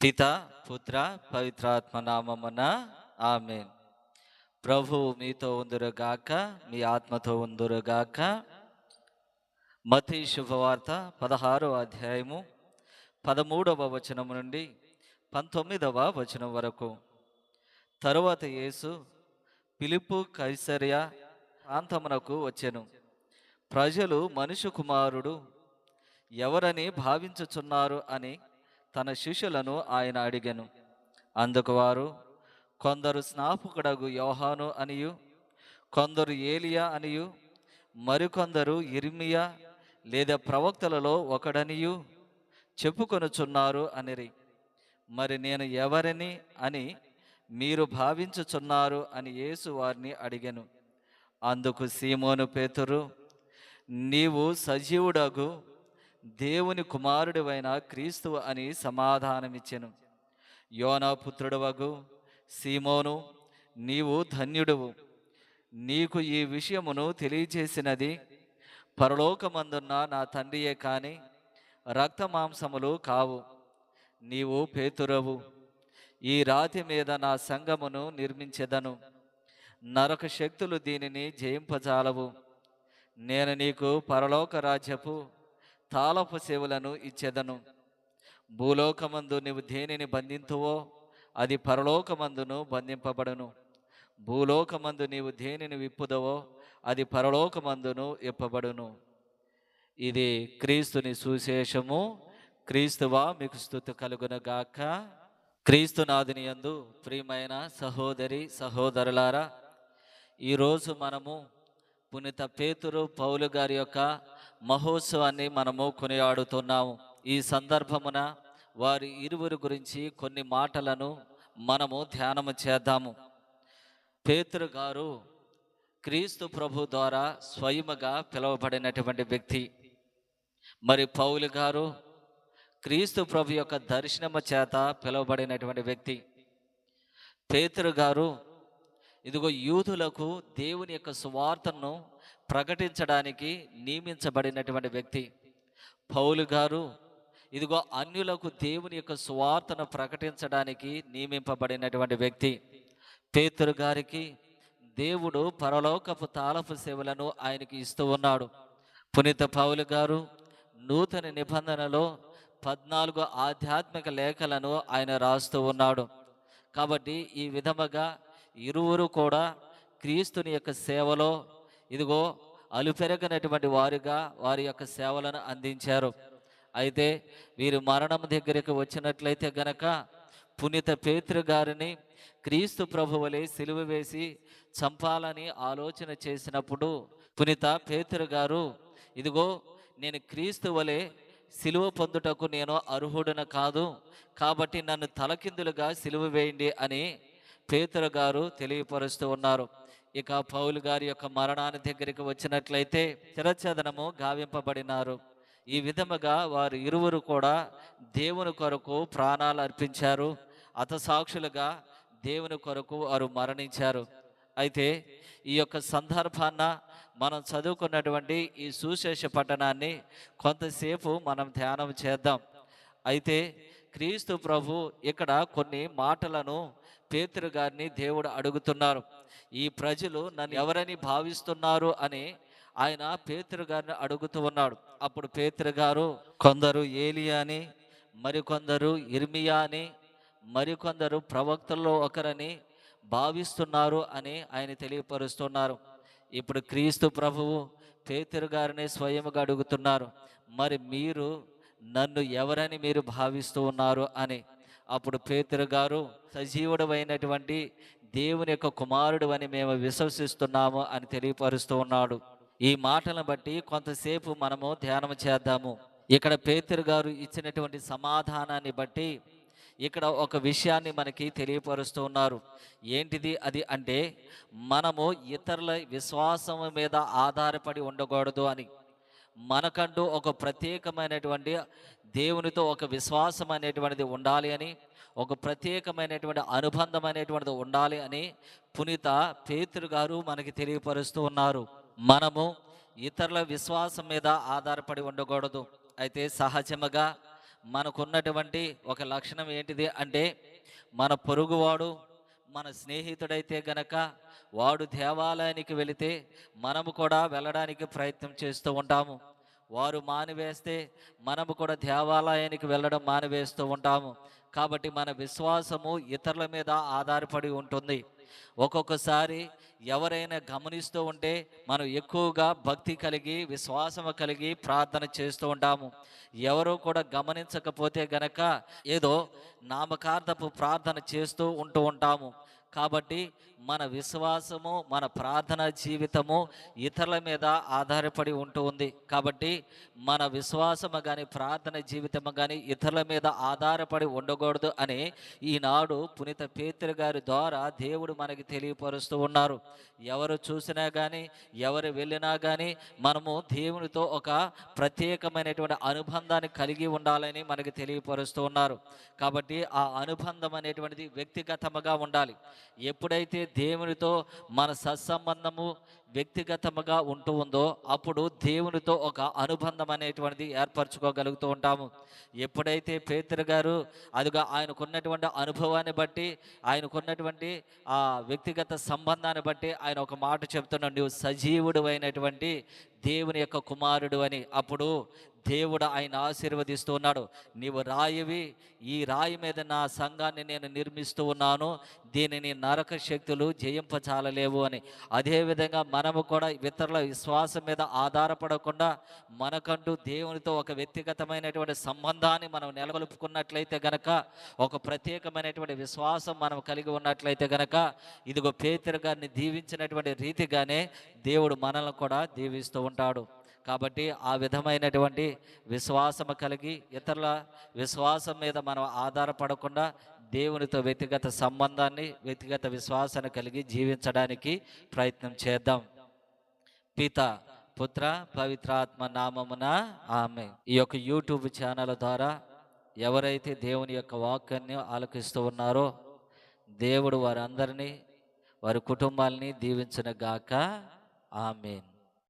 పిత పుత్ర పవిత్రాత్మ నామమున ఆమేన్. ప్రభువు మీతో ఉందురుగాక, మీ ఆత్మతో ఉందురుగాక. మత్తయి శుభవార్త 16వ అధ్యాయము 13వ వచనం నుండి 19వ వచనం వరకు. తరువాత యేసు ఫిలిప్పు కైసరయ ప్రాంతమునకు వచ్చెను. ప్రజలు మనుష్య కుమారుడు ఎవరని భావించుచున్నారు అని తన శిష్యులను ఆయన అడిగెను. అందుకు వారు, కొందరు స్నాపకుడగు యోహాను అనియు, కొందరు ఏలియా అనియు, మరికొందరు ఇర్మియా లేదా ప్రవక్తలలో ఒకడనియు చెప్పుకొనుచున్నారు అనిరి. మరి నేను ఎవరిని అని మీరు భావించుచున్నారు అని యేసు వారిని అడిగెను. అందుకు సీమోను పేతురు, నీవు సజీవుడగు దేవుని కుమారుడివైన క్రీస్తువు అని సమాధానమిచ్చెను. యోనా పుత్రుడవగు సీమోను, నీవు ధన్యుడువు. నీకు ఈ విషయమును తెలియచేసినది పరలోకమందున్న నా తండ్రియే కాని రక్తమాంసములు కావు. నీవు పేతురవు. ఈ రాతి మీద నా సంఘమును నిర్మించెదను. నరక శక్తులు దీనిని జయింపజాలవు. నేను నీకు పరలోక రాజ్యపు తాళపు సేవలను ఇచ్చెదను. భూలోకమందు నీవు దేనిని బంధింతువో అది పరలోకమందును బంధింపబడును. భూలోకమందు నీవు దేనిని విప్పుదవో అది పరలోకమందును విప్పబడును. ఇది క్రీస్తుని సువిశేషము. క్రీస్తువా మీకు స్తుతి కలుగునుగాక. క్రీస్తునాథుని యందు ప్రియమైన సహోదరి సహోదరులారా, ఈరోజు మనము పునీత పేతురు పౌలు గారి యొక్క మహోత్సవాన్ని మనము కొనియాడుతున్నాము. ఈ సందర్భమున వారి ఇరువురి గురించి కొన్ని మాటలను మనము ధ్యానము చేద్దాము. పేతురు గారు క్రీస్తు ప్రభు ద్వారా స్వయముగా పిలువబడినటువంటి వ్యక్తి. మరి పౌలు గారు క్రీస్తు ప్రభు యొక్క దర్శనము చేత పిలువబడినటువంటి వ్యక్తి. పేతురు గారు ఇదిగో యూదులకు దేవుని యొక్క సువార్తను ప్రకటించడానికి నియమించబడినటువంటి వ్యక్తి. పౌలు గారు ఇదిగో అన్యులకు దేవుని యొక్క సువార్తను ప్రకటించడానికి నియమింపబడినటువంటి వ్యక్తి. పేతురు గారికి దేవుడు పరలోకపు తాళపు సేవలను ఆయనకి ఇస్తూ ఉన్నాడు. పునీత పౌలు గారు నూతన నిబంధనలో 14 ఆధ్యాత్మిక లేఖలను ఆయన రాస్తూ ఉన్నాడు. కాబట్టి ఈ విధముగా ఇరువురు కూడా క్రీస్తుని యొక్క సేవలో ఇదిగో అలుపెరగనటువంటి వారుగా వారి యొక్క సేవలను అందించారు. అయితే వీరు మరణం దగ్గరికి వచ్చినట్లయితే గనక పునీత పేతురు గారిని క్రీస్తు ప్రభువలే సిలువ వేసి చంపాలని ఆలోచన చేసినప్పుడు పునీత పేతురు గారు ఇదిగో నేను క్రీస్తు వలె సిలువ పొందుటకు నేను అర్హుడను కాదు, కాబట్టి నన్ను తలకిందులుగా సిలువ వేయండి అని పేతురు గారు తెలియపరుస్తూ ఉన్నారు. ఇక పౌలు గారి యొక్క మరణాన్ని దగ్గరికి వచ్చినట్లయితే చిరఛేదనము గావింపబడినారు. ఈ విధముగా వారు ఇరువురు కూడా దేవుని కొరకు ప్రాణాలు అర్పించారు. హతసాక్షులుగా దేవుని కొరకు వారు మరణించారు. అయితే ఈ యొక్క సందర్భాన్న మనం చదువుకున్నటువంటి ఈ సువిశేష పట్టణాన్ని కొంతసేపు మనం ధ్యానం చేద్దాం. అయితే క్రీస్తు ప్రభు ఇక్కడ కొన్ని మాటలను పేతురు గారిని దేవుడు అడుగుతున్నారు. ఈ ప్రజలు నన్ను ఎవరని భావిస్తున్నారు అని ఆయన పేతురు గారిని అడుగుతూ ఉన్నాడు. అప్పుడు పేతురు గారు కొందరు ఏలియా అని, మరికొందరు ఇర్మియా అని, మరికొందరు ప్రవక్తల్లో ఒకరని భావిస్తున్నారు అని ఆయన తెలియపరుస్తున్నారు. ఇప్పుడు క్రీస్తు ప్రభువు పేతురు గారిని స్వయముగా అడుగుతున్నారు, మరి మీరు నన్ను ఎవరని మీరు భావిస్తూ ఉన్నారు అని. అప్పుడు పేతురు గారు సజీవుడు అయినటువంటి దేవుని యొక్క కుమారుడు అని మేము విశ్వసిస్తున్నాము అని తెలియపరుస్తూ ఉన్నాడు. ఈ మాటలను బట్టి కొంతసేపు మనము ధ్యానం చేద్దాము. ఇక్కడ పేతురు గారు ఇచ్చినటువంటి సమాధానాన్ని బట్టి ఇక్కడ ఒక విషయాన్ని మనకి తెలియపరుస్తూ ఉన్నారు. ఏంటిది అది అంటే, మనము ఇతరుల విశ్వాసం మీద ఆధారపడి ఉండకూడదు అని. మనకంటూ ఒక ప్రత్యేకమైనటువంటి దేవునితో ఒక విశ్వాసం అనేటువంటిది ఉండాలి అని, ఒక ప్రత్యేకమైనటువంటి అనుబంధం అనేటువంటిది ఉండాలి అని పునీత పేతురు గారు మనకి తెలియపరుస్తూ ఉన్నారు. మనము ఇతరుల విశ్వాసం మీద ఆధారపడి ఉండకూడదు. అయితే సహజముగా మనకున్నటువంటి ఒక లక్షణం ఏంటిది అంటే, మన పొరుగువాడు మన స్నేహితుడైతే గనక వాడు దేవాలయానికి వెళితే మనము కూడా వెళ్ళడానికి ప్రయత్నం చేస్తూ ఉంటాము. వారు మానివేస్తే మనము కూడా దేవాలయానికి వెళ్ళడం మానివేస్తూ ఉంటాము. కాబట్టి మన విశ్వాసము ఇతరుల మీద ఆధారపడి ఉంటుంది. ఒక్కొక్కసారి ఎవరైనా గమనిస్తూ ఉంటే మనం ఎక్కువగా భక్తి కలిగి విశ్వాసము కలిగి ప్రార్థన చేస్తూ ఉంటాము. ఎవరు కూడా గమనించకపోతే గనక ఏదో నామకార్థపు ప్రార్థన చేస్తూ ఉంటూ ఉంటాము. కాబట్టి మన విశ్వాసము మన ప్రార్థన జీవితము ఇతరుల మీద ఆధారపడి ఉంటూ ఉంది. కాబట్టి మన విశ్వాసము కానీ ప్రార్థన జీవితము కానీ ఇతరుల మీద ఆధారపడి ఉండకూడదు అని ఈనాడు పునీత పేతురు గారి ద్వారా దేవుడు మనకి తెలియపరుస్తూ ఉన్నారు. ఎవరు చూసినా కానీ ఎవరు వెళ్ళినా కానీ మనము దేవునితో ఒక ప్రత్యేకమైనటువంటి అనుబంధాన్ని కలిగి ఉండాలని మనకి తెలియపరుస్తూ ఉన్నారు. కాబట్టి ఆ అనుబంధం అనేటువంటిది వ్యక్తిగతముగా ఉండాలి. ఎప్పుడైతే దేవునితో మన సత్సంబంధము వ్యక్తిగతముగా ఉంటూ ఉందో అప్పుడు దేవునితో ఒక అనుబంధం అనేటువంటిది ఏర్పరచుకోగలుగుతూ ఉంటాము. ఎప్పుడైతే పేతురు గారు అదిగా ఆయనకున్నటువంటి అనుభవాన్ని బట్టి ఆయనకున్నటువంటి ఆ వ్యక్తిగత సంబంధాన్ని బట్టి ఆయన ఒక మాట చెప్తున్నాడు, నువ్వు సజీవుడు అయినటువంటి దేవుని యొక్క కుమారుడు అని. అప్పుడు దేవుడు ఆయన ఆశీర్వదిస్తూ ఉన్నాడు. నీవు రాయివి, ఈ రాయి మీద నా సంఘాన్ని నేను నిర్మిస్తూ ఉన్నాను, దీనిని నరక శక్తులు జయింపచాలలేవు అని. అదేవిధంగా మనము కూడా ఇతరుల విశ్వాసం మీద ఆధారపడకుండా మనకంటూ దేవునితో ఒక వ్యక్తిగతమైనటువంటి సంబంధాన్ని మనం నెలకొల్పుకున్నట్లయితే గనక, ఒక ప్రత్యేకమైనటువంటి విశ్వాసం మనం కలిగి ఉన్నట్లయితే గనక, ఇదిగో పేతురు గారిని దీవించినటువంటి రీతిగానే దేవుడు మనల్ని కూడా దీవిస్తూ ఉంటాడు. కాబట్టి ఆ విధమైనటువంటి విశ్వాసము కలిగి ఇతరుల విశ్వాసం మీద మనం ఆధారపడకుండా దేవునితో వ్యక్తిగత సంబంధాన్ని వ్యక్తిగత విశ్వాసాన్ని కలిగి జీవించడానికి ప్రయత్నం చేద్దాం. పిత పుత్ర పవిత్రాత్మ నామమున ఆమె. ఈ యొక్క యూట్యూబ్ ఛానల్ ద్వారా ఎవరైతే దేవుని యొక్క వాక్యాన్ని ఆలకిస్తూ ఉన్నారో దేవుడు వారందరినీ వారి కుటుంబాలని దీవించును గాక. ఆమేన్.